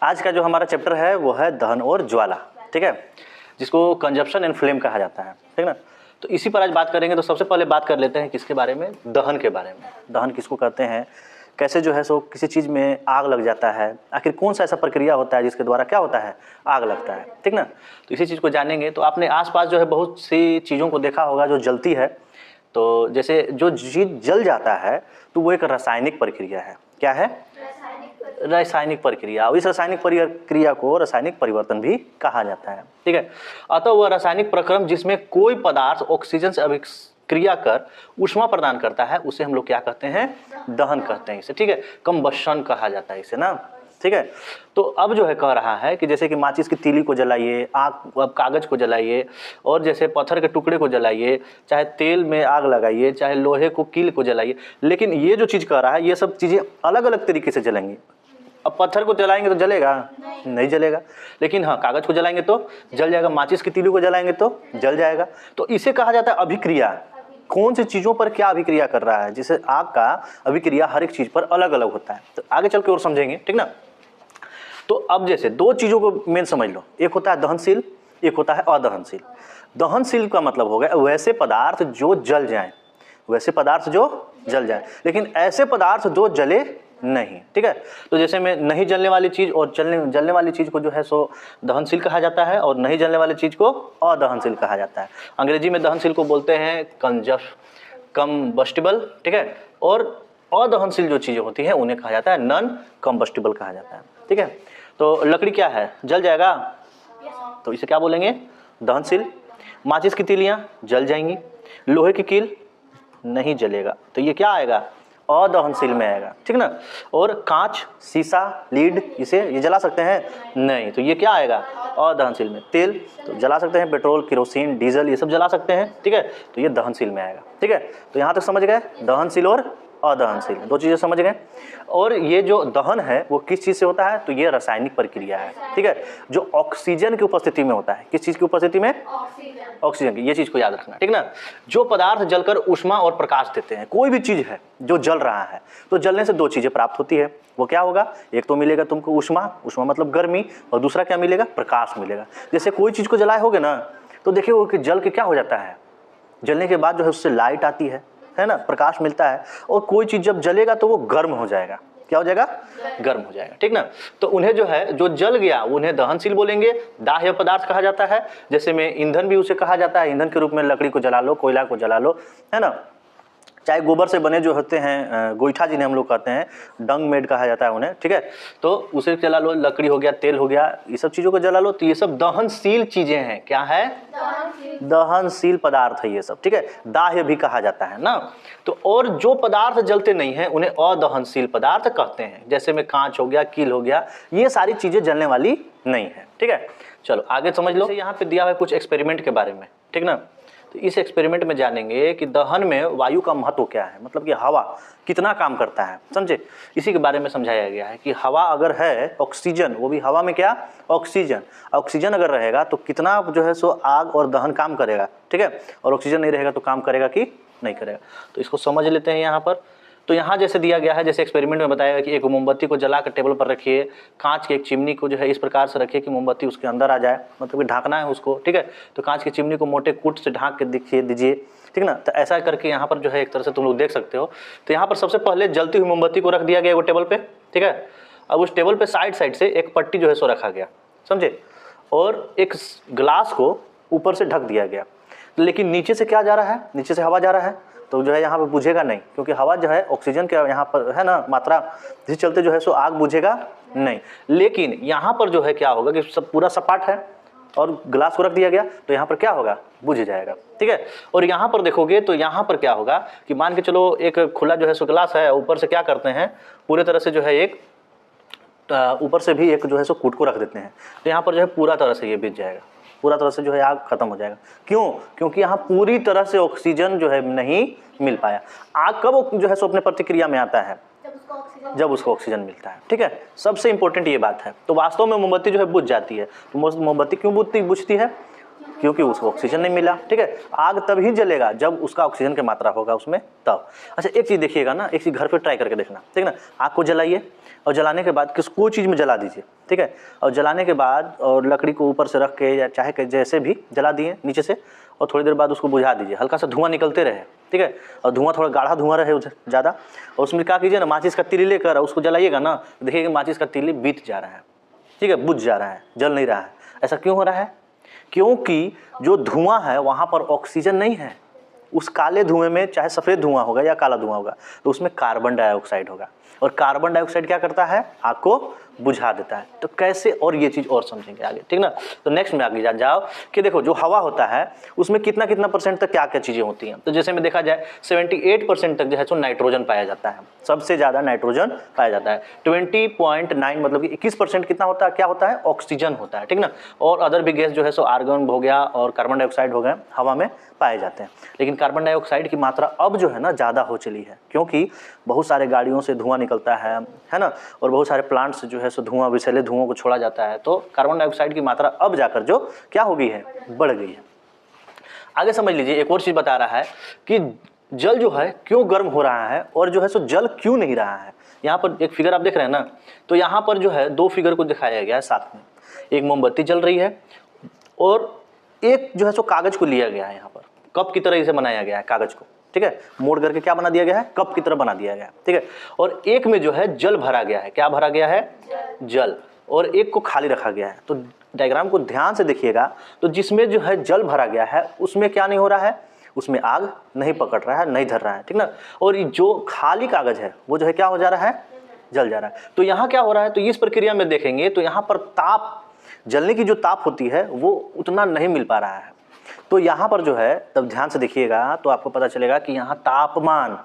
आज का जो हमारा चैप्टर है वो है दहन और ज्वाला, ठीक है, जिसको कंजप्शन एंड फ्लेम कहा जाता है, ठीक ना। तो इसी पर आज बात करेंगे। तो सबसे पहले बात कर लेते हैं किसके बारे में, दहन के बारे में। दहन किसको कहते हैं, कैसे जो है सो किसी चीज़ में आग लग जाता है, आखिर कौन सा ऐसा प्रक्रिया होता है जिसके द्वारा क्या होता है, आग लगता है, ठीक ना। तो इसी चीज़ को जानेंगे। तो आपने आसपास जो है बहुत सी चीज़ों को देखा होगा जो जलती है। तो जैसे जो चीज़ जल जाता है तो वो एक रासायनिक प्रक्रिया है। क्या है? रासायनिक प्रक्रिया। और इस रासायनिक प्रक्रिया को रासायनिक परिवर्तन भी कहा जाता है, ठीक है। अतः वह रासायनिक प्रक्रम जिसमें कोई पदार्थ ऑक्सीजन से अभिक्रिया कर ऊष्मा प्रदान करता है उसे हम लोग क्या कहते हैं, दहन कहते हैं इसे, ठीक है। कंबशन कहा जाता है इसे ना, ठीक है। तो अब जो है कह रहा है कि जैसे कि माचिस की तीली को जलाइए, आग अब कागज को जलाइए, और जैसे पत्थर के टुकड़े को जलाइए, चाहे तेल में आग लगाइए, चाहे लोहे को कील को जलाइए, लेकिन ये जो चीज़ कह रहा है ये सब चीज़ें अलग अलग तरीके से जलेंगी। अब पत्थर को जलाएंगे तो जलेगा नहीं जलेगा, लेकिन हाँ कागज को जलाएंगे तो जल जाएगा, माचिस की तीली को जलाएंगे तो जल जाएगा। तो इसे कहा जाता है अभिक्रिया। कौन सी चीज़ों पर क्या अभिक्रिया कर रहा है, जिसे आग का अभिक्रिया हर एक चीज़ पर अलग अलग होता है। तो आगे चल के और समझेंगे, ठीक ना। तो अब जैसे दो चीज़ों को मेन समझ लो, एक होता है दहनशील, एक होता है अदहनशील। दहनशील का मतलब हो गया वैसे पदार्थ जो जल जाएं, वैसे पदार्थ जो जल जाएं, लेकिन ऐसे पदार्थ जो जले नहीं, ठीक है। तो जैसे में नहीं जलने वाली चीज़ और जलने वाली चीज़ को जो है सो दहनशील कहा जाता है, और नहीं जलने वाली चीज़ को अदहनशील कहा जाता है। अंग्रेजी में दहनशील को बोलते हैं कम्बस्टिबल, ठीक है, और अदहनशील जो चीज़ें होती हैं उन्हें कहा जाता है नॉन कम्बस्टिबल कहा जाता है, ठीक है। तो लकड़ी क्या है, जल जाएगा, तो इसे क्या बोलेंगे, दहनशील। माचिस की तीलियाँ जल जाएंगी, लोहे की कील नहीं जलेगा, तो ये क्या आएगा, अदहनशील में आएगा, ठीक ना। और कांच, शीशा, लीड, इसे ये जला सकते हैं नहीं, तो ये क्या आएगा, अदहनशील में। तेल तो जला सकते हैं, पेट्रोल, केरोसिन, डीजल ये सब जला सकते हैं, ठीक है, तो ये दहनशील में आएगा, ठीक है। तो यहाँ तक समझ गए, दहनशील और अदहनशील दो चीज़ें समझ गए। और ये जो दहन है वो किस चीज़ से होता है, तो ये रासायनिक प्रक्रिया है, ठीक है, जो ऑक्सीजन की उपस्थिति में होता है। किस चीज़ की उपस्थिति में, ऑक्सीजन की, ये चीज़ को याद रखना, ठीक ना। जो पदार्थ जलकर ऊष्मा और प्रकाश देते हैं, कोई भी चीज़ है जो जल रहा है तो जलने से दो चीज़ें प्राप्त होती है। वो क्या होगा, एक तो मिलेगा तुमको ऊष्मा, ऊष्मा मतलब गर्मी, और दूसरा क्या मिलेगा, प्रकाश मिलेगा। जैसे कोई चीज़ को जलाए होगे ना तो देखिए वो कि जल के क्या हो जाता है, जलने के बाद जो है उससे लाइट आती है ना, प्रकाश मिलता है। और कोई चीज़ जब जलेगा तो वो गर्म हो जाएगा, क्या हो जाएगा, गर्म हो जाएगा, ठीक ना। तो उन्हें जो है जो जल गया उन्हें दहनशील बोलेंगे, दाह्य पदार्थ कहा जाता है। जैसे में ईंधन भी उसे कहा जाता है, ईंधन के रूप में लकड़ी को जला लो, कोयला को जला लो, है ना। चाहे गोबर से बने जो होते हैं गोईठा जिन्हें हम लोग कहते हैं, डंग मेड कहा जाता है उन्हें, ठीक है, तो उसे जला लो, लकड़ी हो गया, तेल हो गया, ये सब चीज़ों को जला लो। तो ये सब दहनशील चीज़ें हैं, क्या है, दहनशील पदार्थ है ये सब, ठीक है। दाह्य भी कहा जाता है ना। तो और जो पदार्थ जलते नहीं हैं उन्हें अदहनशील पदार्थ कहते हैं। जैसे में कांच हो गया, कील हो गया, ये सारी चीज़ें जलने वाली नहीं है, ठीक है। चलो आगे समझ लो। यहाँ पे दिया हुआ है कुछ एक्सपेरिमेंट के बारे में, ठीक ना। तो इस एक्सपेरिमेंट में जानेंगे कि दहन में वायु का महत्व क्या है, मतलब कि हवा कितना काम करता है, समझे। इसी के बारे में समझाया गया है कि हवा अगर है, ऑक्सीजन, वो भी हवा में क्या, ऑक्सीजन, ऑक्सीजन अगर रहेगा तो कितना जो है सो आग और दहन काम करेगा, ठीक है। और ऑक्सीजन नहीं रहेगा तो काम करेगा कि नहीं करेगा। तो इसको समझ लेते हैं यहाँ पर। तो यहाँ जैसे दिया गया है, जैसे एक्सपेरिमेंट में बताया कि एक मोमबत्ती को जला कर टेबल पर रखिए, कांच की एक चिमनी को जो है इस प्रकार से रखिए कि मोमबत्ती उसके अंदर आ जाए, मतलब कि ढाकना है उसको, ठीक है। तो कांच की चिमनी को मोटे कूट से ढाक के दिखिए दीजिए, ठीक ना। तो ऐसा करके यहाँ पर जो है एक तरह से तुम लोग देख सकते हो। तो यहाँ पर सबसे पहले जलती हुई मोमबत्ती को रख दिया गया वो टेबल पे, ठीक है। अब उस टेबल पे साइड साइड से एक पट्टी जो है सो रखा गया, समझे, और एक ग्लास को ऊपर से ढक दिया गया। लेकिन नीचे से क्या जा रहा है, नीचे से हवा जा रहा है, तो जो है यहाँ पे बुझेगा नहीं, क्योंकि हवा जो है ऑक्सीजन के यहाँ पर है ना मात्रा, जिस चलते जो है सो आग बुझेगा नहीं। लेकिन यहाँ पर जो है क्या होगा कि सब पूरा सपाट है और ग्लास को रख दिया गया, तो यहाँ पर क्या होगा, बुझ जाएगा, ठीक है। और यहाँ पर देखोगे तो यहाँ पर क्या होगा कि मान के चलो एक खुला जो है सो ग्लास है, ऊपर से क्या करते हैं, पूरे तरह से जो है एक ऊपर से भी एक जो है सो कूट को रख देते हैं। तो यहाँ पर जो है पूरा तरह से ये बुझ जाएगा, पूरा तरह से जो है आग खत्म हो जाएगा। क्यों, क्योंकि यहाँ पूरी तरह से ऑक्सीजन जो है नहीं मिल पाया। आग कब जो है सो अपने प्रतिक्रिया में आता है, जब उसको ऑक्सीजन मिलता है, ठीक है। सबसे इंपॉर्टेंट ये बात है। तो वास्तव में मोमबत्ती जो है बुझ जाती है। तो मोमबत्ती क्यों बुझती है, क्योंकि उसको ऑक्सीजन नहीं मिला, ठीक है। आग तभी जलेगा जब उसका ऑक्सीजन की मात्रा होगा उसमें, तब। अच्छा एक चीज़ देखिएगा ना, एक चीज़ घर पे ट्राई करके देखना, ठीक ना। आग को जलाइए, और जलाने के बाद कोई चीज़ में जला दीजिए, ठीक है। और जलाने के बाद और लकड़ी को ऊपर से रख के या चाहे जैसे भी जला दिए नीचे से, और थोड़ी देर बाद उसको बुझा दीजिए, हल्का सा धुआं निकलते रहे, ठीक है। और धुआं थोड़ा गाढ़ा धुआं रहे ज़्यादा, और उसमें क्या कीजिए ना, माचिस का तीली लेकर उसको जलाइएगा ना, देखिए कि माचिस का तीली बीत जा रहा है, ठीक है, बुझ जा रहा है, जल नहीं रहा है। ऐसा क्यों हो रहा है? क्योंकि जो धुआं है वहाँ पर ऑक्सीजन नहीं है। उस काले धुएं में चाहे सफ़ेद धुआं होगा या काला धुआं होगा, तो उसमें कार्बन डाइऑक्साइड होगा, और कार्बन डाइऑक्साइड क्या करता है? आग को बुझा देता है। तो कैसे, और ये चीज़ और समझेंगे आगे, ठीक ना। तो नेक्स्ट में आगे जाओ कि देखो जो हवा होता है उसमें कितना कितना परसेंट तक क्या क्या चीज़ें होती हैं। तो जैसे में देखा जाए 78% तक जो है सो नाइट्रोजन पाया जाता है, सबसे ज़्यादा नाइट्रोजन पाया जाता है। 20.9 मतलब कि 21% कितना होता है, क्या होता है? ऑक्सीजन होता है, ठीक ना। और अदर भी गैस जो है सो आर्गन हो गया और कार्बन डाइऑक्साइड हो गया, हवा में पाए जाते हैं। लेकिन कार्बन डाइऑक्साइड की मात्रा अब जो है ना ज़्यादा हो चली है, क्योंकि बहुत सारे गाड़ियों से धुआं निकलता है ना, और बहुत सारे प्लांट से जो है सो धुआं, विषैले धुओं को छोड़ा जाता है। तो कार्बन डाइऑक्साइड की मात्रा अब जाकर जो क्या हो गई है? बढ़ गई है। आगे समझ लीजिए, एक और चीज़ बता रहा है कि जल जो है क्यों गर्म हो रहा है और जो है सो जल क्यों नहीं रहा है। यहाँ पर एक फिगर आप देख रहे हैं ना, तो यहाँ पर जो है दो फिगर को दिखाया गया है साथ में। एक मोमबत्ती जल रही है और एक जो है सो कागज को लिया गया है, यहाँ पर कप की तरह इसे बनाया गया है कागज को, ठीक है, मोड़ करके क्या बना दिया गया है? कप की तरह बना दिया गया है, ठीक है। और एक में जो है जल भरा गया है, क्या भरा गया है? जल। और एक को खाली रखा गया है। तो डायग्राम को ध्यान से देखिएगा, तो जिसमें जो है जल भरा गया है उसमें क्या नहीं हो रहा है? उसमें आग नहीं पकड़ रहा है, नहीं धर रहा है, ठीक ना। और जो खाली कागज है वो जो है क्या हो जा रहा है? जल जा रहा है। तो यहाँ क्या हो रहा है? तो इस प्रक्रिया में देखेंगे तो यहाँ पर ताप, जलने की जो ताप होती है वो उतना नहीं मिल पा रहा है। तो यहाँ पर जो है, तब ध्यान से देखिएगा तो आपको पता चलेगा कि यहाँ तापमान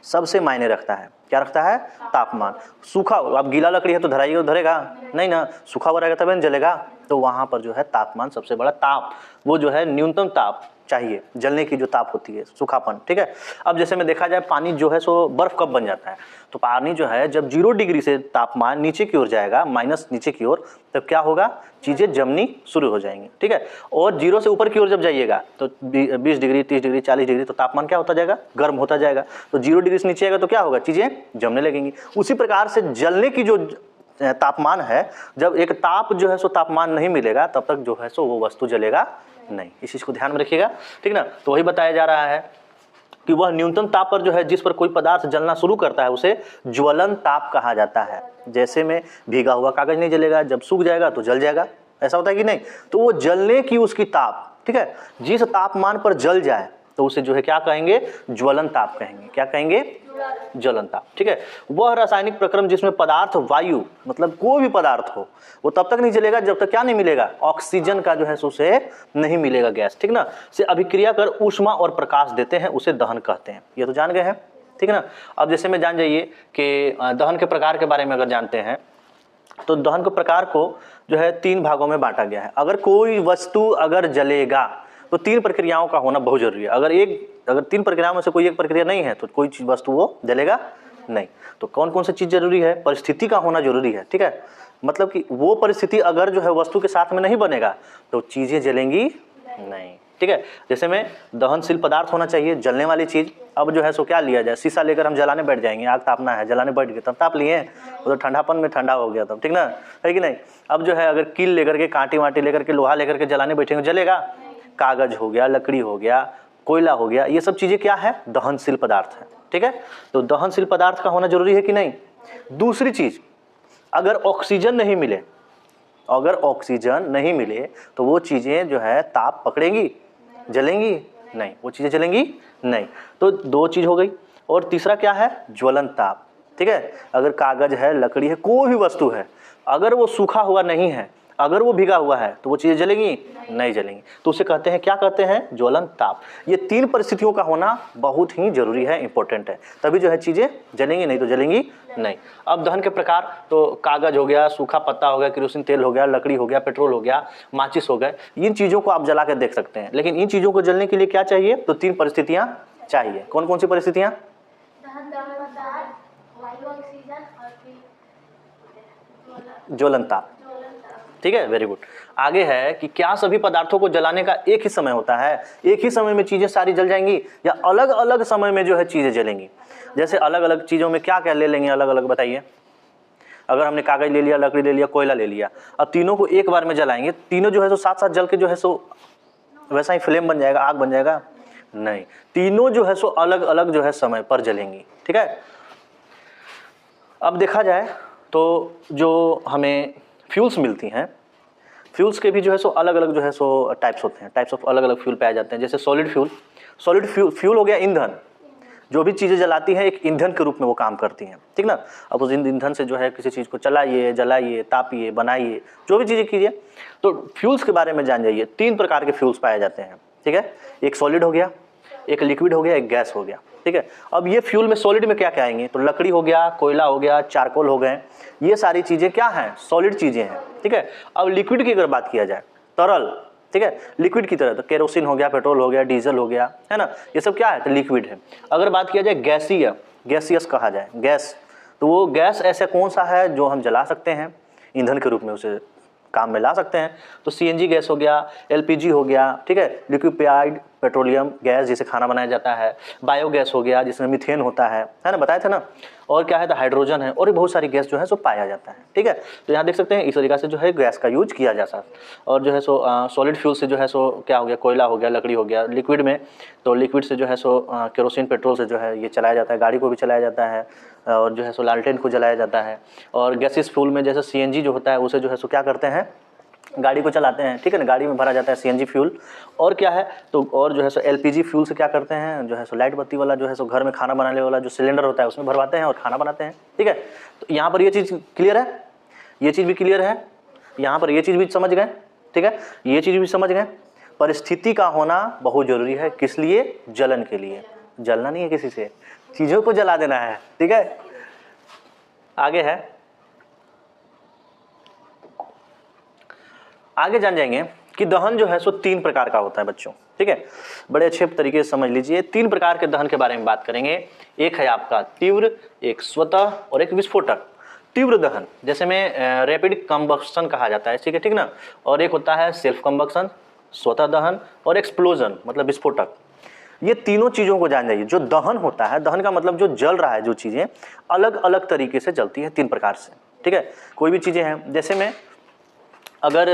सबसे मायने रखता है। क्या रखता है? तापमान। सूखा, अब गीला लकड़ी है तो धराइएगा, धरेगा नहीं ना, सूखा हुआ रहेगा तभी न जलेगा। तो वहाँ पर जो है तापमान सबसे बड़ा, ताप वो जो है न्यूनतम ताप चाहिए, जलने की जो ताप होती है, सूखापन, ठीक है। अब जैसे में देखा जाए पानी जो है सो बर्फ़ कब बन जाता है? तो पानी जो है जब 0 डिग्री से तापमान नीचे की ओर जाएगा, माइनस नीचे की ओर, तब क्या होगा? चीज़ें जमनी शुरू हो जाएंगी, ठीक है। और 0 से ऊपर की ओर जब जाइएगा तो 20 डिग्री, 30 डिग्री, 40 डिग्री, तो तापमान क्या होता जाएगा? गर्म होता जाएगा। तो 0 डिग्री से नीचे आएगा तो क्या होगा? चीज़ें जमने लगेंगी। उसी प्रकार से जलने की जो तापमान है, जब एक ताप जो है सो तापमान नहीं मिलेगा तब तक जो है सो वो वस्तु जलेगा नहीं। इस चीज़ को ध्यान में रखिएगा, ठीक ना। तो वही बताया जा रहा है कि वह न्यूनतम ताप पर जो है जिस पर कोई पदार्थ जलना शुरू करता है उसे ज्वलन ताप कहा जाता है। जैसे में भीगा हुआ कागज नहीं जलेगा, जब सूख जाएगा तो जल जाएगा, ऐसा होता है कि नहीं। तो वो जलने की उसकी ताप, ठीक है, जिस तापमान पर जल जाए तो उसे जो है क्या कहेंगे? ज्वलन ताप कहेंगे। क्या कहेंगे? ज्वलन ताप, ठीक है। वह रासायनिक प्रक्रम जिसमें पदार्थ, वायु मतलब कोई भी पदार्थ हो, वो तब तक नहीं जलेगा जब तक क्या नहीं मिलेगा? ऑक्सीजन का जो है उसे नहीं मिलेगा गैस, ठीक ना। से अभिक्रिया कर ऊष्मा और प्रकाश देते हैं, उसे दहन कहते हैं। ये तो जान गए हैं, ठीक है ना। अब जैसे में जान जाइए कि दहन के प्रकार के बारे में अगर जानते हैं तो दहन के प्रकार को जो है 3 भागों में बांटा गया है। अगर कोई वस्तु अगर जलेगा तो 3 प्रक्रियाओं का होना बहुत जरूरी है। अगर 3 प्रक्रियाओं में से कोई एक प्रक्रिया नहीं है तो कोई चीज वस्तु वो जलेगा नहीं। तो कौन कौन सी चीज जरूरी है? परिस्थिति का होना जरूरी है, ठीक है। मतलब कि वो परिस्थिति अगर जो है वस्तु के साथ में नहीं बनेगा तो चीजें जलेंगी नहीं, ठीक है। जैसे में दहनशील पदार्थ होना चाहिए, जलने वाली चीज। अब जो है सो क्या लिया जाए? शीशा लेकर हम जलाने बैठ जाएंगे, आग तापना है, जलाने बैठ गए तब ताप लिए, वो तो ठंडापन में ठंडा हो गया तब, ठीक ना, है कि नहीं। अब जो है अगर कील लेकर के, कांटी वाटी लेकर के, लोहा लेकर के जलाने बैठेंगे, जलेगा? कागज हो गया, लकड़ी हो गया, कोयला हो गया, ये सब चीजें क्या है? दहनशील पदार्थ है, ठीक है। तो दहनशील पदार्थ का होना जरूरी है कि नहीं। दूसरी चीज, अगर ऑक्सीजन नहीं मिले, अगर ऑक्सीजन नहीं मिले तो वो चीजें जो है ताप पकड़ेंगी, जलेंगी नहीं, वो चीजें जलेंगी नहीं। तो 2 चीज हो गई। और तीसरा क्या है? ज्वलन ताप, ठीक है। अगर कागज है, लकड़ी है, कोई भी वस्तु है, अगर वो सूखा हुआ नहीं है, अगर वो भीगा हुआ है तो वो चीजें जलेंगी नहीं, जलेंगी। तो उसे कहते हैं, क्या कहते हैं? ज्वलन ताप। ये 3 परिस्थितियों का होना बहुत ही जरूरी है, इंपॉर्टेंट है, तभी जो है चीजें जलेंगी, नहीं तो जलेंगी नहीं। अब दहन के प्रकार तो कागज हो गया, सूखा पत्ता हो गया, केरोसिन तेल हो गया, लकड़ी हो गया, पेट्रोल हो गया, माचिस हो गए, इन चीजों को आप जला कर देख सकते हैं। लेकिन इन चीजों को जलने के लिए क्या चाहिए? तो 3 परिस्थितियां चाहिए। कौन कौन सी परिस्थितियां? ज्वलन ताप, ठीक है, वेरी गुड। आगे है कि क्या सभी पदार्थों को जलाने का एक ही समय होता है? एक ही समय में चीजें सारी जल जाएंगी या अलग अलग समय में जो है चीजें जलेंगी? जैसे अलग अलग चीजों में क्या क्या ले लेंगे? अलग अलग बताइए। अगर हमने कागज ले लिया, लकड़ी ले लिया, कोयला ले लिया, अब तीनों को एक बार में जलाएंगे, तीनों जो है सो साथ साथ जल के जो है सो वैसा ही फ्लेम बन जाएगा, आग बन जाएगा? नहीं, तीनों जो है सो अलग अलग जो है समय पर जलेंगी। ठीक है, अब देखा जाए तो जो हमें फ्यूल्स मिलती हैं, फ्यूल्स के भी जो है सो अलग अलग जो है सो टाइप्स होते हैं, टाइप्स ऑफ अलग अलग फ्यूल पाए जाते हैं। जैसे सॉलिड फ्यूल हो गया ईंधन, जो भी चीज़ें जलाती हैं एक ईंधन के रूप में वो काम करती हैं, ठीक ना। अब उस ईंधन से जो है किसी चीज़ को चलाइए, जलाइए, तापिए, बनाइए, जो भी चीज़ें कीजिए। तो फ्यूल्स के बारे में जान जाइए। 3 प्रकार के फ्यूल्स पाए जाते हैं, ठीक है। एक सॉलिड हो गया, एक लिक्विड हो गया, एक गैस हो गया, ठीक है। अब ये फ्यूल में सॉलिड में क्या क्या आएंगे? तो लकड़ी हो गया, कोयला हो गया, चारकोल हो गए, ये सारी चीज़ें क्या हैं? सॉलिड चीज़ें हैं, ठीक है। अब लिक्विड की अगर बात किया जाए, तरल, ठीक है, लिक्विड की तरह, तो केरोसिन हो गया, पेट्रोल हो गया, डीजल हो गया, है ना, ये सब क्या है? तो लिक्विड है। अगर बात किया जाए गैसीय, गैसियस कहा जाए, गैस, तो वो गैस ऐसा कौन सा है जो हम जला सकते हैं, ईंधन के रूप में उसे काम में ला सकते हैं? तो सीएनजी गैस हो गया, एलपीजी हो गया, ठीक है, लिक्विफाइड पेट्रोलियम गैस जिसे खाना बनाया जाता है, बायोगैस हो गया जिसमें मीथेन होता है ना, बताया था ना, और क्या है? तो हाइड्रोजन है, और भी बहुत सारी गैस जो है सो पाया जाता है, ठीक है। तो यहाँ देख सकते हैं इस तरीके से जो है गैस का यूज किया जा सकता है। और जो है सो सॉलिड फ्यूल से जो है सो क्या हो गया? कोयला हो गया, लकड़ी हो गया। लिक्विड में तो लिक्विड से जो है सो केरोसिन, पेट्रोल से जो है ये चलाया जाता है, गाड़ी को भी चलाया जाता है, और जो है सो लालटेन को जलाया जाता है। और गैसेस फ्यूल में जैसे सीएनजी जो होता है उसे जो है सो क्या करते हैं? गाड़ी को चलाते हैं, ठीक है ना, गाड़ी में भरा जाता है सीएनजी फ्यूल। और क्या है? तो और जो है सो एलपीजी फ्यूल से क्या करते हैं? जो है सो लाइट बत्ती वाला जो है सो घर में खाना बनाने वाला जो सिलेंडर होता है उसमें भरवाते हैं और खाना बनाते हैं, ठीक है। तो यहाँ पर ये चीज़ क्लियर है, ये चीज़ भी क्लियर है, यहाँ पर ये चीज़ भी समझ गए, ठीक है, ये चीज़ भी समझ गए। परिस्थिति का होना बहुत जरूरी है, किस लिए? जलन के लिए। जलना नहीं है किसी से, चीज़ों को जला देना है, ठीक है। आगे है, आगे जान जाएंगे कि दहन जो है सो 3 प्रकार का होता है बच्चों, ठीक है। बड़े अच्छे तरीके से समझ लीजिए। 3 प्रकार के दहन के बारे में बात करेंगे। एक है आपका तीव्र, एक स्वतः और एक विस्फोटक। तीव्र दहन जैसे में रैपिड कंबस्शन कहा जाता है, ठीक है, ठीक ना। और एक होता है सेल्फ कंबस्शन, स्वतः दहन, और एक्सप्लोजन मतलब विस्फोटक। ये तीनों चीज़ों को जान जाइए। जो दहन होता है, दहन का मतलब जो जल रहा है, जो चीज़ें अलग अलग तरीके से जलती है 3 प्रकार से, ठीक है। कोई भी चीज़ें हैं, जैसे में अगर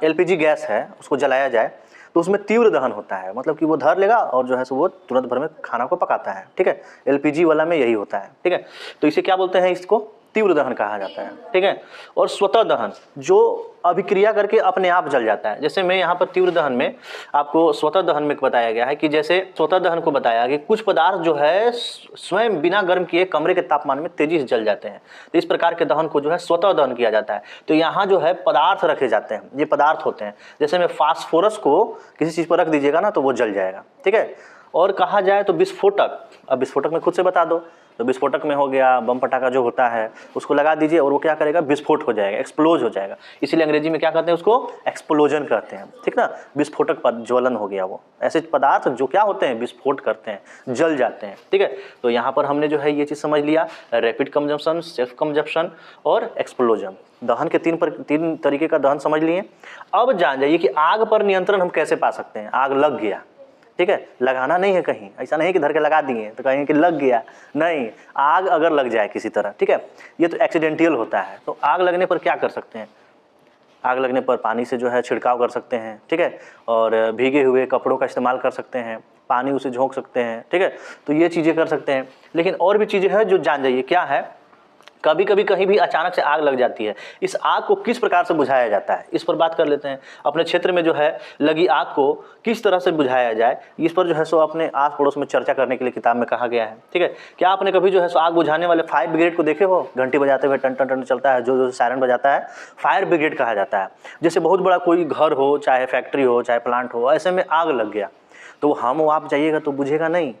एलपीजी गैस है उसको जलाया जाए तो उसमें तीव्र दहन होता है, मतलब कि वो धर लेगा और जो है सो वो तुरंत भर में खाना को पकाता है, ठीक है। एलपीजी वाला में यही होता है, ठीक है। तो इसे क्या बोलते हैं? इसको तीव्र दहन कहा जाता है, ठीक है। और स्वतः दहन जो अभिक्रिया करके अपने आप जल जाता है। जैसे मैं यहाँ पर तीव्र दहन में आपको स्वतः दहन में बताया गया है कि जैसे स्वतः दहन को बताया कि कुछ पदार्थ जो है स्वयं बिना गर्म किए कमरे के तापमान में तेजी से जल जाते हैं, तो इस प्रकार के दहन को जो है स्वतः दहन किया जाता है। तो यहाँ जो है पदार्थ रखे जाते हैं, ये पदार्थ होते हैं। जैसे में फास्फोरस को किसी चीज़ पर रख दीजिएगा ना तो वो जल जाएगा, ठीक है। और कहा जाए तो विस्फोटक, अब विस्फोटक में खुद से बता दो, तो विस्फोटक में हो गया बम पटाखा जो होता है उसको लगा दीजिए और वो क्या करेगा? विस्फोट हो जाएगा, एक्सप्लोज हो जाएगा। इसीलिए अंग्रेजी में क्या कहते हैं? उसको एक्सप्लोजन कहते हैं, ठीक ना। विस्फोटक ज्वलन हो गया वो, ऐसे पदार्थ जो क्या होते हैं? विस्फोट करते हैं, जल जाते हैं, ठीक है। तो यहाँ पर हमने जो है ये चीज़ समझ लिया, रैपिड कंजम्पशन, सेल्फ कंजम्पशन और एक्सप्लोजन। दहन के 3 तरीके का दहन समझ लिए। अब जान जाइए कि आग पर नियंत्रण हम कैसे पा सकते हैं। आग लग गया, ठीक है, लगाना नहीं है कहीं, ऐसा नहीं कि धर के लगा दिए तो कहीं कि लग गया, नहीं। आग अगर लग जाए किसी तरह, ठीक है, ये तो एक्सीडेंटल होता है। तो आग लगने पर क्या कर सकते हैं? आग लगने पर पानी से जो है छिड़काव कर सकते हैं, ठीक है, और भीगे हुए कपड़ों का इस्तेमाल कर सकते हैं, पानी उसे झोंक सकते हैं, ठीक है। तो ये चीज़ें कर सकते हैं। लेकिन और भी चीज़ें हैं जो जान जाइए क्या है। कभी कभी कहीं भी अचानक से आग लग जाती है, इस आग को किस प्रकार से बुझाया जाता है, इस पर बात कर लेते हैं। अपने क्षेत्र में जो है लगी आग को किस तरह से बुझाया जाए, इस पर जो है सो अपने आस पड़ोस में चर्चा करने के लिए किताब में कहा गया है, ठीक है। क्या आपने कभी जो है सो आग बुझाने वाले फायर ब्रिगेड को देखे हो? घंटी बजाते हुए टन टन टन चलता है, जो सायरन बजाता है, फायर ब्रिगेड कहा जाता है। जैसे बहुत बड़ा कोई घर हो, चाहे फैक्ट्री हो, चाहे प्लांट हो, ऐसे में आग लग गया तो हम आप जाइएगा तो बुझेगा नहीं,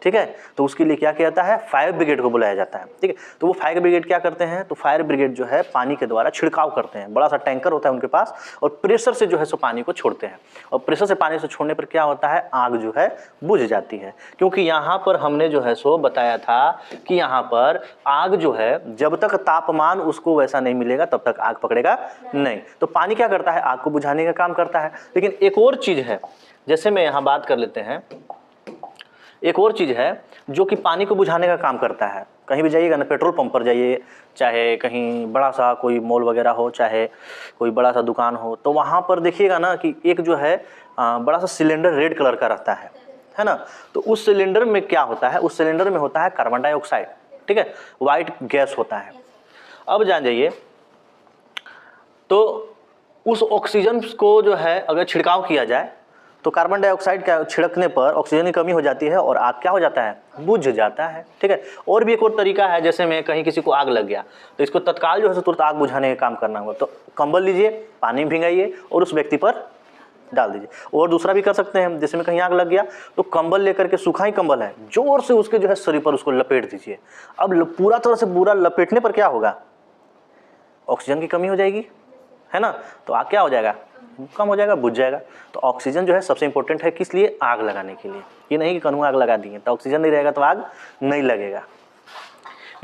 ठीक है। तो उसके लिए क्या किया जाता है? फायर ब्रिगेड को बुलाया जाता है, ठीक है। तो वो फायर ब्रिगेड क्या करते हैं? तो फायर ब्रिगेड जो है पानी के द्वारा छिड़काव करते हैं। बड़ा सा टैंकर होता है उनके पास और प्रेशर से जो है सो पानी को छोड़ते हैं, और प्रेशर से पानी से छोड़ने पर क्या होता है? आग जो है बुझ जाती है। क्योंकि यहाँ पर हमने जो है सो बताया था कि यहाँ पर आग जो है जब तक तापमान उसको वैसा नहीं मिलेगा तब तक आग पकड़ेगा नहीं। तो पानी क्या करता है? आग को बुझाने का काम करता है। लेकिन एक और चीज़ है, जैसे मैं यहाँ बात कर लेते हैं, एक और चीज़ है जो कि पानी को बुझाने का काम करता है। कहीं भी जाइएगा ना, पेट्रोल पंप पर जाइए, चाहे कहीं बड़ा सा कोई मॉल वगैरह हो, चाहे कोई बड़ा सा दुकान हो, तो वहाँ पर देखिएगा ना कि एक जो है बड़ा सा सिलेंडर रेड कलर का रहता है ना। तो उस सिलेंडर में क्या होता है, उस सिलेंडर में होता है कार्बन डाइऑक्साइड, ठीक है, वाइट गैस होता है। अब जान जाइए, तो उस ऑक्सीजन को जो है अगर छिड़काव किया जाए तो कार्बन डाइऑक्साइड का छिड़कने पर ऑक्सीजन की कमी हो जाती है और आग क्या हो जाता है, बुझ जाता है, ठीक है। और भी एक और तरीका है, जैसे में कहीं किसी को आग लग गया तो इसको तत्काल जो है तुरंत आग बुझाने का काम करना होगा, तो कंबल लीजिए, पानी में भिंगाइए और उस व्यक्ति पर डाल दीजिए। और दूसरा भी कर सकते हैं, जैसे में कहीं आग लग गया तो कंबल लेकर के, सूखा ही कंबल है, जोर से उसके जो है शरीर पर उसको लपेट दीजिए। अब पूरा तरह से पूरा लपेटने पर क्या होगा, ऑक्सीजन की कमी हो जाएगी, है ना, तो आग क्या हो जाएगा, कम हो जाएगा, बुझ जाएगा। तो ऑक्सीजन जो है सबसे इंपॉर्टेंट है, किस लिए, आग लगाने के लिए। ये नहीं कि कहीं आग लगा दिए तो ऑक्सीजन नहीं रहेगा तो आग नहीं लगेगा।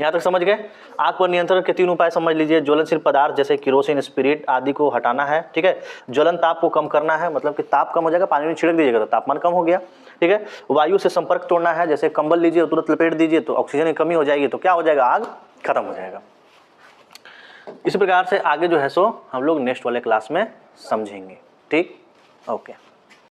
यहाँ तक समझ गए। आग पर नियंत्रण के 3 उपाय समझ लीजिए। ज्वलनशील पदार्थ जैसे किरोसिन, स्पिरिट आदि को हटाना है, ठीक है। ज्वलन ताप को कम करना है, मतलब कि ताप कम हो जाएगा, पानी में छिड़क दीजिएगा तो तापमान कम हो गया, ठीक है। वायु से संपर्क तोड़ना है, जैसे कंबल लीजिए तुरंत लपेट दीजिए तो ऑक्सीजन की कमी हो जाएगी, तो क्या हो जाएगा, आग खत्म हो जाएगा। इसी प्रकार से आगे जो है सो हम लोग नेक्स्ट वाले क्लास में समझेंगे, ठीक, ओके।